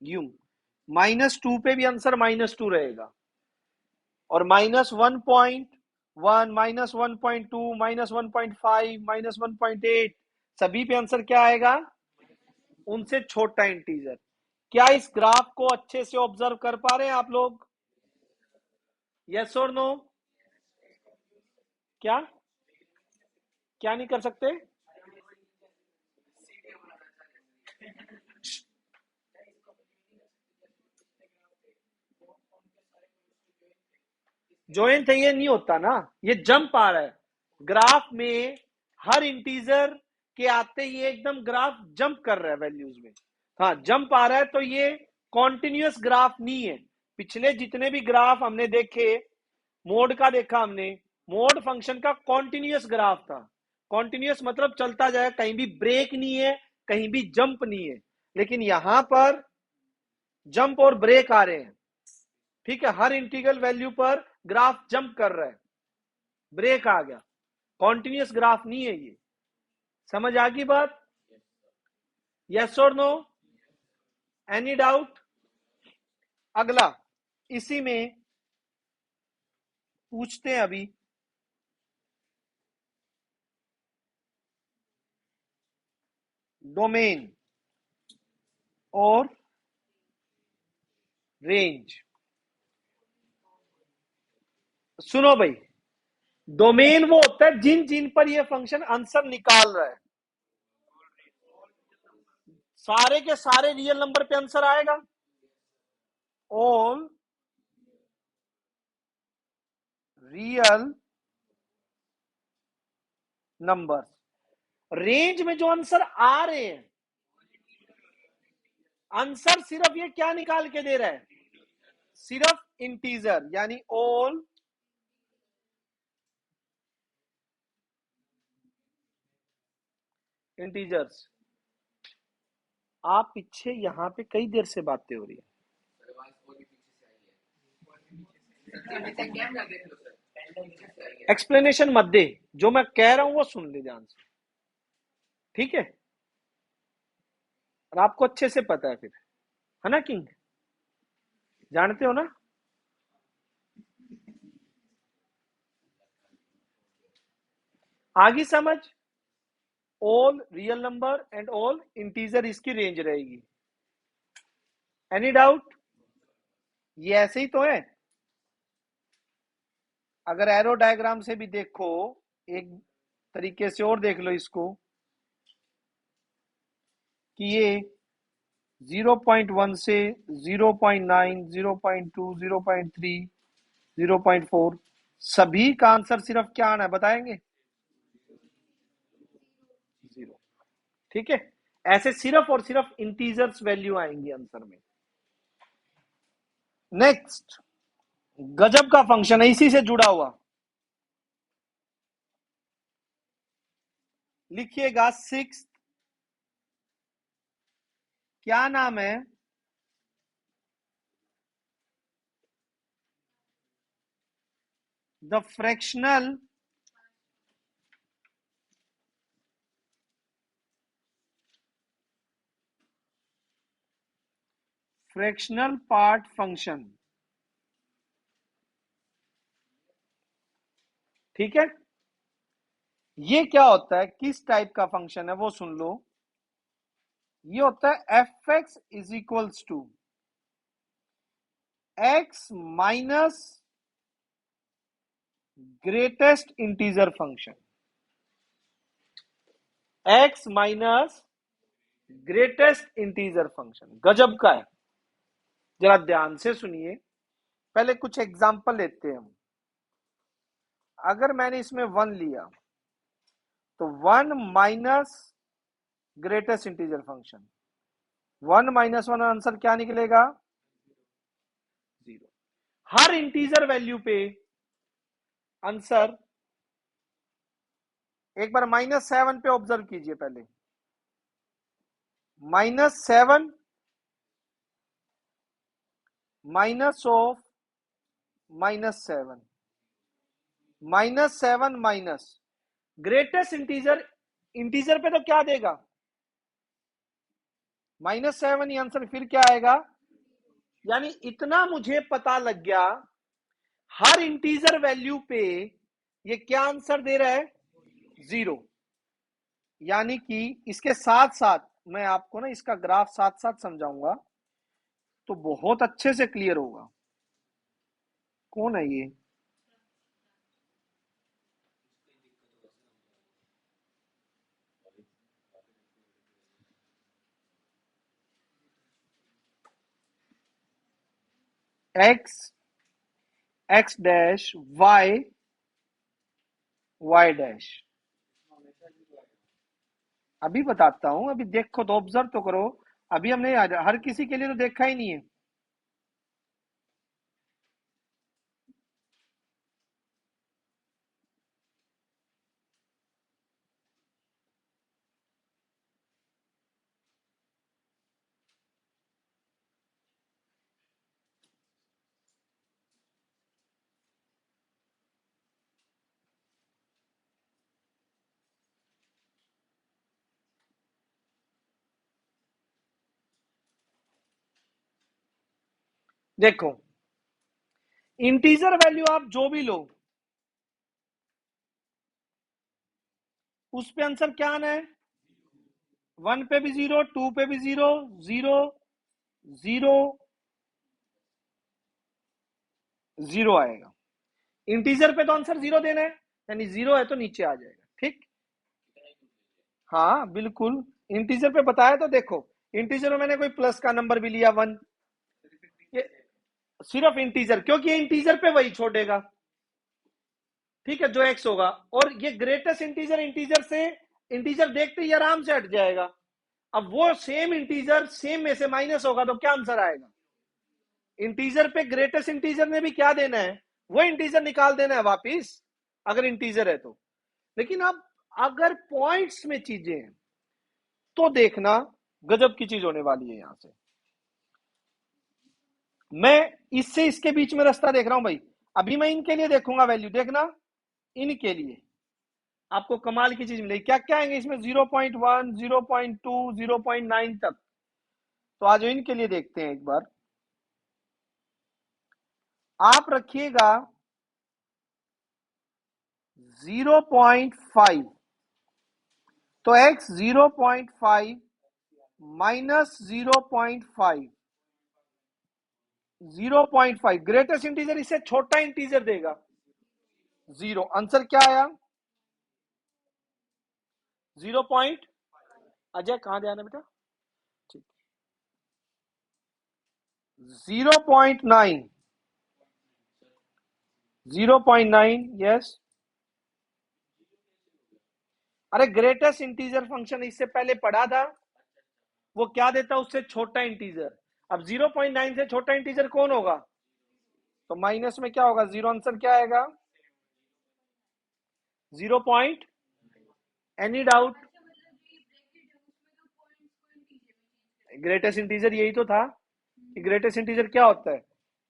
यूं -2 पे भी आंसर -2 रहेगा। और -1.1, -1.2, -1.5, -1.8, सभी पे आंसर क्या आएगा? उनसे छोटा इंटीजर। क्या इस ग्राफ को अच्छे से ऑब्जर्व कर पा रहे हैं आप लोग? यस और नो? क्या क्या नहीं कर सकते? ज्वाइंट है ये नहीं होता ना, ये जंप आ रहा है ग्राफ में। हर इंटीजर के आते ही एकदम ग्राफ जंप कर रहा है वैल्यूज में। हाँ, जंप आ रहा है तो ये कॉन्टिन्यूअस ग्राफ नहीं है। पिछले जितने भी ग्राफ हमने देखे, मोड का देखा हमने, मोड फंक्शन का कॉन्टिन्यूअस ग्राफ था। कॉन्टिन्यूअस मतलब चलता जाए, कहीं भी ब्रेक नहीं है, कहीं भी जंप नहीं है। लेकिन यहां पर जंप और ब्रेक आ रहे हैं, ठीक है। हर इंटीग्रल वैल्यू पर ग्राफ जंप कर रहा है, ब्रेक आ गया, कॉन्टिन्यूअस ग्राफ नहीं है ये। समझ आ गई बात? यस और नो? Any doubt? अगला इसी में पूछते हैं अभी, डोमेन और रेंज। सुनो भाई, डोमेन वो होता है जिन जिन पर ये फंक्शन आंसर निकाल रहा है। सारे के सारे रियल नंबर पे आंसर आएगा, ऑल रियल नंबर। रेंज में जो आंसर आ रहे हैं, आंसर सिर्फ ये क्या निकाल के दे रहा है? सिर्फ इंटीजर, यानी ऑल इंटीजर्स। आप पीछे यहां पे कई देर से बातें हो रही है, एक्सप्लेनेशन मत दे, जो मैं कह रहा हूं वो सुन ले ध्यान से, ठीक है। और आपको अच्छे से पता है फिर, है ना किंग? जानते हो ना? आगे समझ, all real number and all integer इसकी रेंज रहेगी। Any doubt? ये ऐसे ही तो है। अगर एरो डायग्राम से भी देखो, एक तरीके से और देख लो इसको, कि ये 0.1 से 0.9, 0.2, 0.3, 0.4, सभी का आंसर सिर्फ क्या आना है बताएंगे? 0, ठीक है। ऐसे सिर्फ और सिर्फ इंटीजर्स वैल्यू आएंगी आंसर में। नेक्स्ट, गजब का फंक्शन है इसी से जुड़ा हुआ, लिखिएगा 6, क्या नाम है? द फ्रैक्शनल पार्ट फंक्शन, ठीक है। ये क्या होता है, किस टाइप का फंक्शन है वो सुन लो। ये होता है F X is equals to X minus greatest integer function, X minus greatest integer function गजब का है। जरा ध्यान से सुनिए, पहले कुछ एग्जांपल लेते हैं हम। अगर मैंने इसमें 1 लिया तो 1 minus greatest integer function, 1 minus 1 answer क्या निकलेगा? 0। हर इंटीजर वैल्यू पे आंसर, एक बार -7 पे ऑब्जर्व कीजिए पहले, -7 minus of -7, -7 minus greatest integer, integer पे तो क्या देगा? -7 ही आंसर, फिर क्या आएगा? यानी इतना मुझे पता लग गया, हर इंटीजर वैल्यू पे ये क्या आंसर दे रहा है? 0। यानी कि इसके साथ साथ मैं आपको ना इसका ग्राफ साथ साथ समझाऊंगा तो बहुत अच्छे से क्लियर होगा। कौन है ये? X, X dash, Y, Y dash. अभी बताता हूं, अभी देखो तो, ऑब्जर्व तो करो। अभी हमने हर किसी के लिए तो देखा ही नहीं है। देखो, इंटीजर वैल्यू आप जो भी लो, उस पे आंसर क्या आना है? 1 पे भी 0, 2 पे भी 0, 0, 0, 0 आएगा। इंटीजर पे तो आंसर 0 देना है, यानी 0 है तो नीचे आ जाएगा। ठीक, हाँ बिल्कुल। इंटीजर पे बताया तो देखो, इंटीजर में मैंने कोई प्लस का नंबर भी लिया 1, ये सिर्फ इंटीजर, क्योंकि ये इंटीजर पे वही छोड़ेगा। ठीक है, जो एक्स होगा। और ये ग्रेटेस्ट इंटीजर, इंटीजर से इंटीजर देखते ही आराम से हट जाएगा। अब वो सेम इंटीजर सेम में से माइनस होगा तो क्या आंसर आएगा? इंटीजर पे ग्रेटेस्ट इंटीजर ने भी क्या देना है? वो इंटीजर निकाल देना है वापिस, अगर इंटीजर है तो। लेकिन अब अगर पॉइंट्स में चीजें हैं तो देखना, गजब की चीज होने वाली है यहां से। मैं इससे इसके बीच में रास्ता देख रहा हूं भाई। अभी मैं इनके लिए देखूंगा वैल्यू, देखना इनके लिए आपको कमाल की चीज मिलेगी। क्या क्या आएंगे इसमें? 0.1, 0.2, 0.9 तक। तो आज इनके लिए देखते हैं एक बार। आप रखिएगा 0.5, तो x 0.5 माइनस 0.5, 0.5 ग्रेटेस्ट इंटीजर, इससे छोटा इंटीजर देगा 0। आंसर क्या आया? 0. अजय कहां ध्यान है बेटा? ठीक, 0.9, 0.9, यस। अरे ग्रेटेस्ट इंटीजर फंक्शन इससे पहले पढ़ा था, वो क्या देता? उससे छोटा इंटीजर। अब 0.9 से छोटा इंटीजर कौन होगा? तो माइनस में क्या होगा? 0। आंसर क्या आएगा? 0 point. Any doubt? Greatest integer यही तो था कि ग्रेटेस्ट इंटीजर क्या होता है?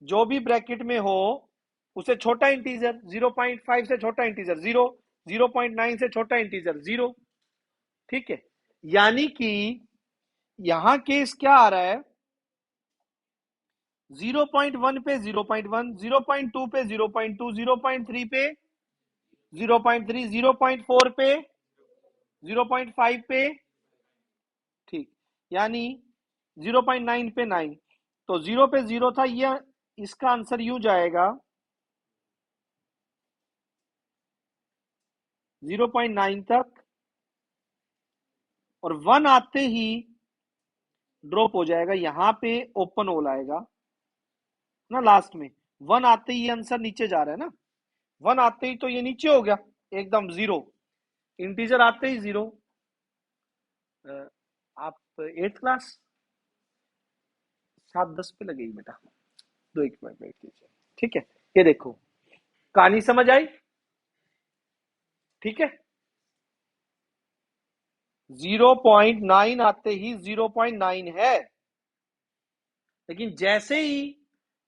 जो भी ब्रैकेट में हो उसे छोटा इंटीजर, 0.5 से छोटा इंटीजर 0, 0.9 से छोटा इंटीजर 0। ठीक है, यानी कि यहां केस क्या आ रहा है? 0.1 पे 0.1, 0.2 पे 0.2, 0.3 पे 0.3, 0.4 पे 0.5 पे। ठीक, यानी 0.9 पे 9, तो 0 पे 0 था, ये इसका आंसर यूं जाएगा 0.9 तक, और 1 आते ही ड्रॉप हो जाएगा, यहां पे ओपन होल आएगा ना लास्ट में। 1 आते ही ये आंसर नीचे जा रहा है ना, 1 आते ही तो ये नीचे हो गया एकदम जीरो, इंटीजर आते ही जीरो। आप 8th क्लास 7:10 पे लगेगी बेटा, 1 मिनट वेट कीजिए, ठीक है। ये देखो कहानी समझ आई, ठीक है। 0.9 आते ही 0.9 है, लेकिन जैसे ही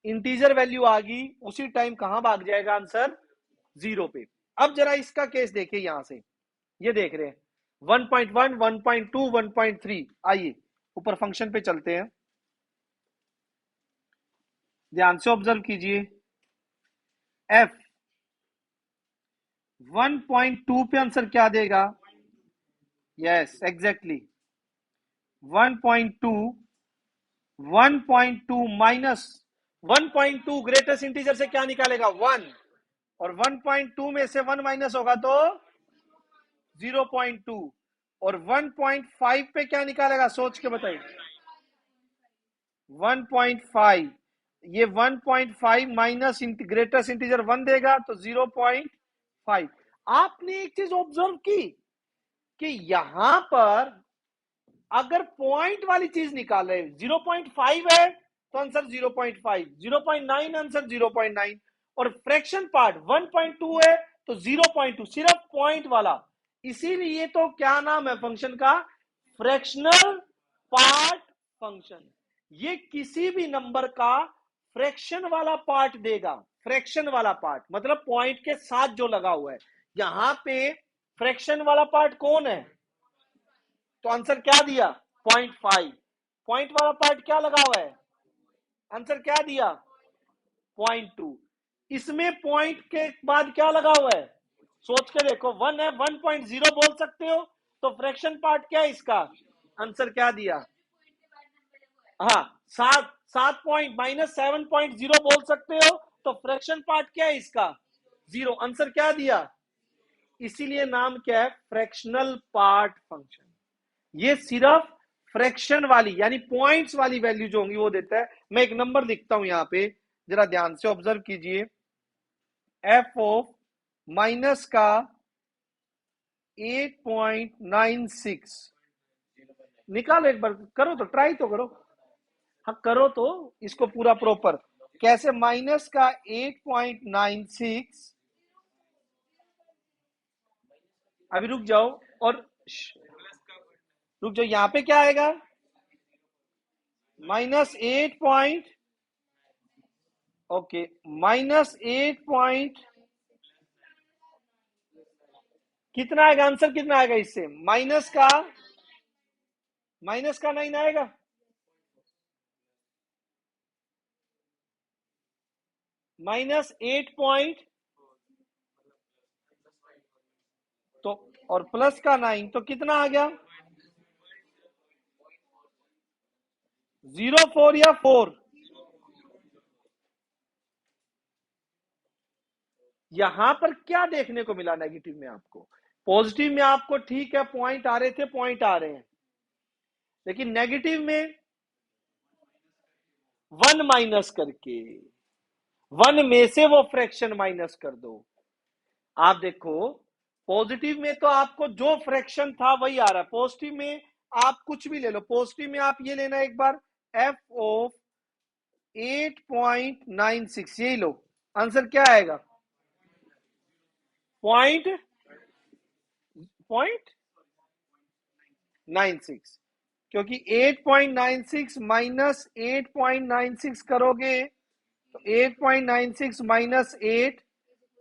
इंटीजर वैल्यू आ गई उसी टाइम कहां भाग जाएगा आंसर, जीरो पे। अब जरा इसका केस देखिए, यहां से ये देख रहे हैं 1.1, 1.2, 1.3। आइए ऊपर फंक्शन पे चलते हैं, ध्यान से ऑब्जर्व कीजिए। एफ 1.2 पे आंसर क्या देगा, yes exactly 1.2, 1.2 minus 1.2 greatest integer से क्या निकालेगा 1, और 1.2 में से 1 माइनस होगा तो 0.2, और 1.5 पे क्या निकालेगा सोच के बताइए, 1.5। ये 1.5 माइनस ग्रेटेस्ट इंटीजर 1 देगा तो 0.5। आपने एक चीज ऑब्जर्व की कि यहां पर अगर पॉइंट वाली चीज निकाल रहे 0.5 है तो आंसर 0.5, 0.9 आंसर 0.9, और फ्रैक्शन पार्ट 1.2 है तो 0.2, सिर्फ पॉइंट वाला। इसीलिए तो क्या नाम है फंक्शन का, फ्रैक्शनल पार्ट फंक्शन। ये किसी भी नंबर का फ्रैक्शन वाला पार्ट देगा, फ्रैक्शन वाला पार्ट मतलब पॉइंट के साथ जो लगा हुआ है। यहां पे फ्रैक्शन वाला पार्ट कौन है, तो आंसर क्या दिया 0.5, पॉइंट वाला पार्ट क्या लगा हुआ है, आंसर क्या दिया 0.2। इसमें पॉइंट के बाद क्या लगा हुआ है, सोच के देखो 1 है, 1.0 बोल सकते हो, तो फ्रैक्शन पार्ट क्या है इसका, आंसर क्या दिया, हाँ 7 पॉइंट माइनस 7.0 बोल सकते हो, तो फ्रैक्शन पार्ट क्या है इसका, जीरो, आंसर क्या दिया। इसीलिए नाम क्या है, फ्रैक्शनल पार्ट फंक्शन। ये सिर्फ फ्रैक्शन वाली यानी पॉइंट्स वाली वैल्यू जो होंगी वो देता है। मैं एक नंबर लिखता हूं यहां पे, जरा ध्यान से ऑब्जर्व कीजिए। एफ ऑफ माइनस का 8.96 निकालो, एक बार करो तो, ट्राई तो करो, हाँ करो तो इसको पूरा प्रॉपर। कैसे माइनस का 8.96, अभी रुक जाओ, और रुक जाओ, यहां पे क्या आएगा -8 ओके -8 कितना आएगा, आंसर कितना आएगा इससे, माइनस का 9 आएगा। -8 तो और प्लस का 9 तो कितना आ गया 0.4 या 4। यहां पर क्या देखने को मिला नेगेटिव में आपको, पॉजिटिव में आपको ठीक है पॉइंट आ रहे थे, पॉइंट आ रहे हैं, लेकिन नेगेटिव में 1 माइनस करके, 1 में से वो फ्रैक्शन माइनस कर दो। आप देखो पॉजिटिव में तो आपको जो फ्रैक्शन था वही आ रहा है, पॉजिटिव में आप कुछ भी ले लो, पॉजिटिव में आप ये लेना एक बार एफ ऑफ 8.96, यही लो, आंसर क्या आएगा पॉइंट 96, क्योंकि 8.96 माइनस 8.96 करोगे तो 8.96 माइनस 8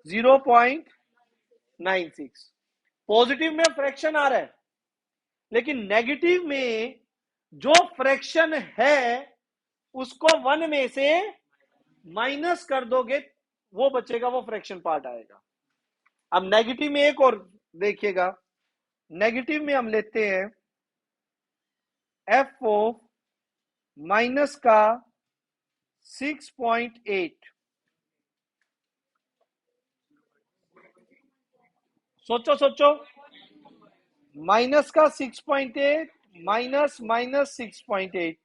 0.96। पॉजिटिव में फ्रैक्शन आ रहा है, लेकिन नेगेटिव में जो फ्रैक्शन है उसको 1 में से माइनस कर दोगे वो बचेगा, वो फ्रैक्शन पार्ट आएगा। अब नेगेटिव में एक और देखिएगा, नेगेटिव में हम लेते हैं एफ ऑफ माइनस का 6.8, सोचो सोचो, माइनस का 6.8 माइनस माइनस 6.8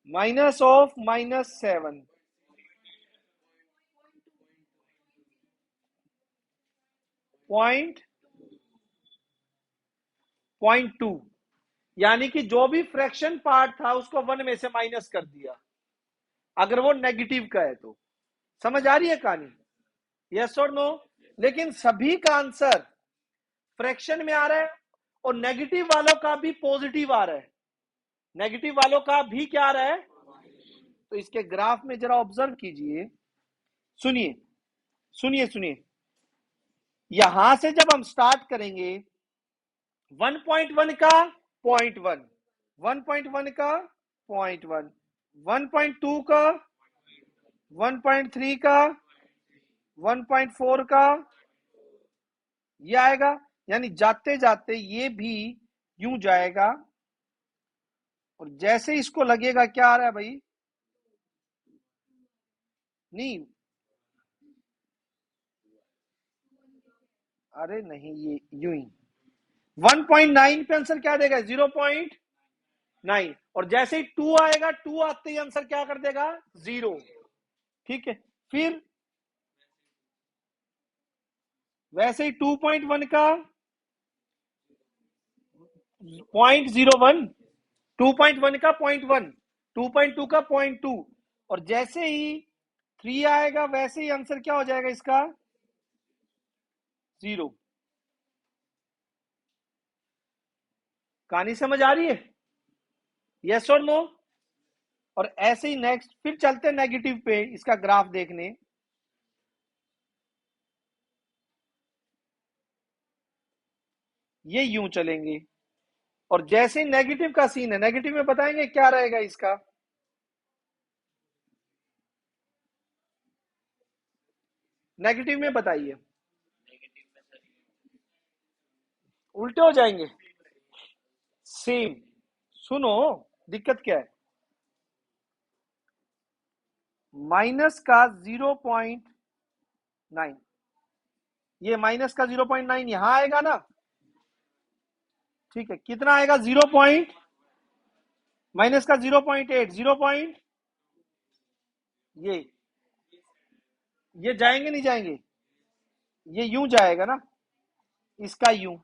माइनस ऑफ -7 0.2, यानी कि जो भी फ्रैक्शन पार्ट था उसको 1 में से माइनस कर दिया, अगर वो नेगेटिव का है तो। समझ आ रही है कहानी? यस और नो? लेकिन सभी का आंसर फ्रैक्शन में आ रहा है और नेगेटिव वालों का भी पॉजिटिव आ रहा है, नेगेटिव वालों का भी क्या आ रहा है। तो इसके ग्राफ में जरा ऑब्जर्व कीजिए, सुनिए सुनिए सुनिए, यहां से जब हम स्टार्ट करेंगे 1.1 का 0.1, 1.1 का 0.1, 1.2 का 1.3 का 1.4 का, ये आएगा, यानी जाते जाते ये भी यूं जाएगा, और जैसे इसको लगेगा क्या आ रहा है भाई, नहीं, अरे नहीं, ये यूं ही 1.9 पे आंसर क्या देगा, 0.9, और जैसे ही 2 आएगा, 2 आते ही आंसर क्या कर देगा, 0। ठीक है, फिर वैसे ही 2.1 का 0.01, 2.1 का 0.1, 2.2 का 0.2, और जैसे ही 3 आएगा वैसे ही आंसर क्या हो जाएगा इसका, 0। कहानी समझ आ रही है? यस और नो? और ऐसे ही नेक्स्ट, फिर चलते नेगेटिव पे इसका ग्राफ देखने। ये यूं चलेंगे, और जैसे ही नेगेटिव का सीन है, नेगेटिव में बताएंगे क्या रहेगा इसका, नेगेटिव में बताइए, उल्टे हो जाएंगे, सेम। सुनो, दिक्कत क्या है, माइनस का 0.9, ये माइनस का 0.9 यहां आएगा ना, ठीक है, कितना आएगा, 0 पॉइंट, माइनस का 0.8, 0 पॉइंट, ये ये जाएंगे नहीं जाएंगे, ये यूं जाएगा ना, इसका यूं,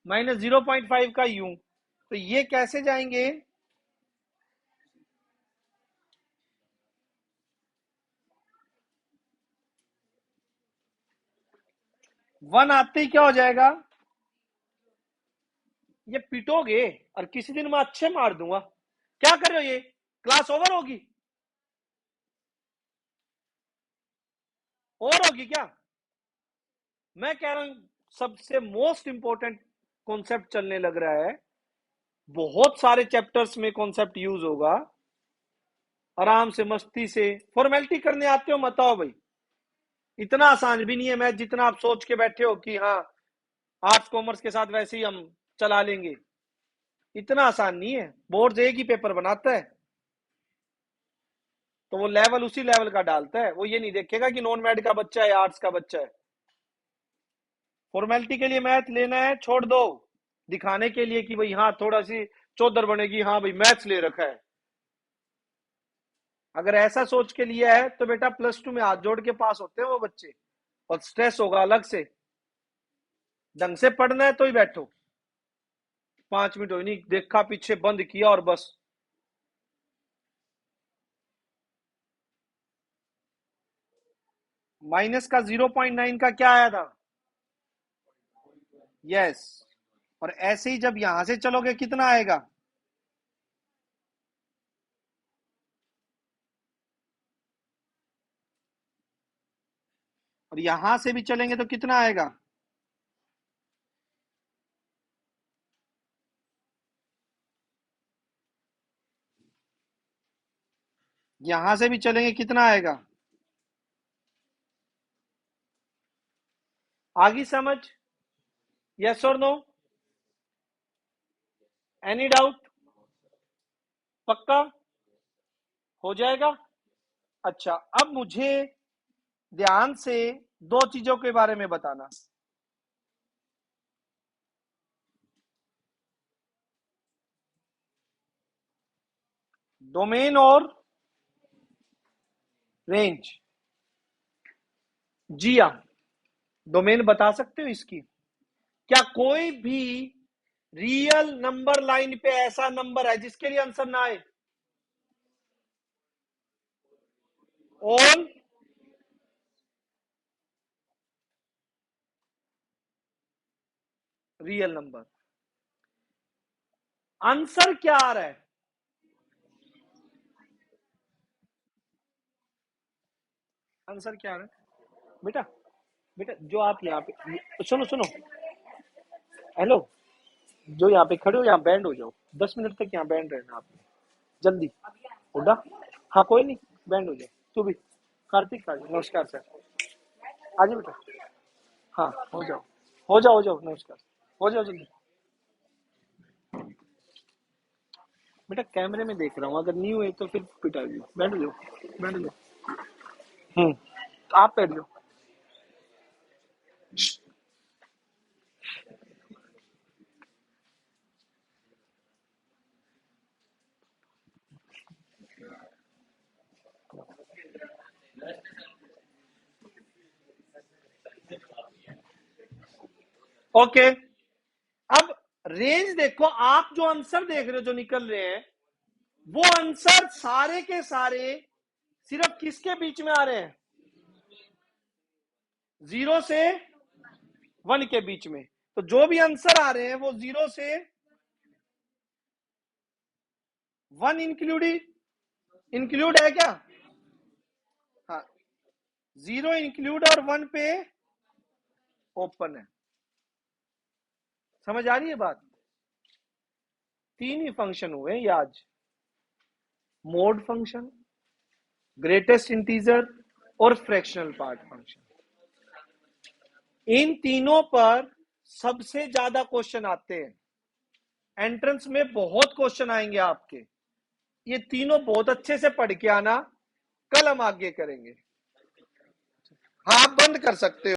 -0.5 का यूं, तो ये कैसे जाएंगे, 1 आते ही क्या हो जाएगा, ये पिटोगे, और किसी दिन मैं अच्छे मार दूंगा। क्या कर रहे हो, ये क्लास ओवर होगी, ओवर होगी क्या? मैं कह रहा हूं सबसे मोस्ट इंपॉर्टेंट कॉन्सेप्ट चलने लग रहा है, बहुत सारे चैप्टर्स में कॉन्सेप्ट यूज होगा, आराम से मस्ती से, फॉर्मेलिटी करने आते हो मत आओ भाई, इतना आसान भी नहीं है मैथ जितना आप सोच के बैठे हो कि हाँ आर्ट्स कॉमर्स के साथ वैसे ही हम चला लेंगे, इतना आसान नहीं है, बोर्ड एक ही पेपर बनाता है, तो वो लेवल उसी लेवल का डालता है, वो ये नहीं देखेगा कि नॉन मैड का बच्चा है, आर्ट्स का बच्चा है। फॉर्मेलिटी के लिए मैथ लेना है छोड़ दो, दिखाने के लिए कि भाई हाँ थोड़ा सी चौधर बनेगी, हाँ भाई मैथ्स ले रखा है, अगर ऐसा सोच के लिया है तो बेटा +2 में हाथ जोड़ के पास होते हैं वो बच्चे, और स्ट्रेस होगा अलग से, ढंग से पढ़ना है तो ही बैठो, 5 मिनट हो नहीं देखा पीछे बंद किया और बस। माइनस का 0.9 का क्या आया था, यस, और ऐसे ही जब यहां से चलोगे कितना आएगा, और यहां से भी चलेंगे तो कितना आएगा, यहां से भी चलेंगे कितना आएगा, आगे समझ, यस और नो, एनी डाउट, पक्का हो जाएगा। अच्छा, अब मुझे ध्यान से दो चीजों के बारे में बताना, डोमेन और रेंज। जी आप डोमेन बता सकते हो इसकी? क्या कोई भी रियल नंबर लाइन पे ऐसा नंबर है जिसके लिए आंसर ना आए? All real number. आंसर क्या आ रहा है? आंसर क्या आ रहा है बेटा? बेटा जो आप यहाँ पे सुनो सुनो, हेलो, जो यहाँ पे खड़े हो यहाँ बैंड हो जाओ, 10 मिनट तक यहाँ बैंड रहना आप, जल्दी उड़ा। हाँ कोई नहीं, बैंड हो जाओ तू भी। कार्तिक आ जाओ, नमस्कार सर, आ जाओ बेटा। हाँ हो जाओ, हो जाओ, हो जाओ, नमस्कार, हो जाओ जल्दी। बेटा कैमरे में देख रहा हूँ, अगर नहीं हुए तो फिर पिटा जाओ, बैठ जाओ, बैठ जाओ। आप बैठ जाओ। ओके, अब रेंज देखो, आप जो आंसर देख रहे हो जो निकल रहे हैं, वो आंसर सारे के सारे सिर्फ किसके बीच में आ रहे हैं? 0 से 1 के बीच में। तो जो भी आंसर आ रहे हैं वो 0 से 1 इंक्लूड है क्या? हाँ, 0 इंक्लूड और 1 पे ओपन है। समझ आ रही है बात? 3 ही फंक्शन हुए ये आज, मोड फंक्शन, ग्रेटेस्ट इंटीजर और फ्रैक्शनल पार्ट फंक्शन। इन तीनों पर सबसे ज्यादा क्वेश्चन आते हैं, एंट्रेंस में बहुत क्वेश्चन आएंगे आपके। ये तीनों बहुत अच्छे से पढ़ के आना, कल हम आगे करेंगे। हाँ आप बंद कर सकते हो।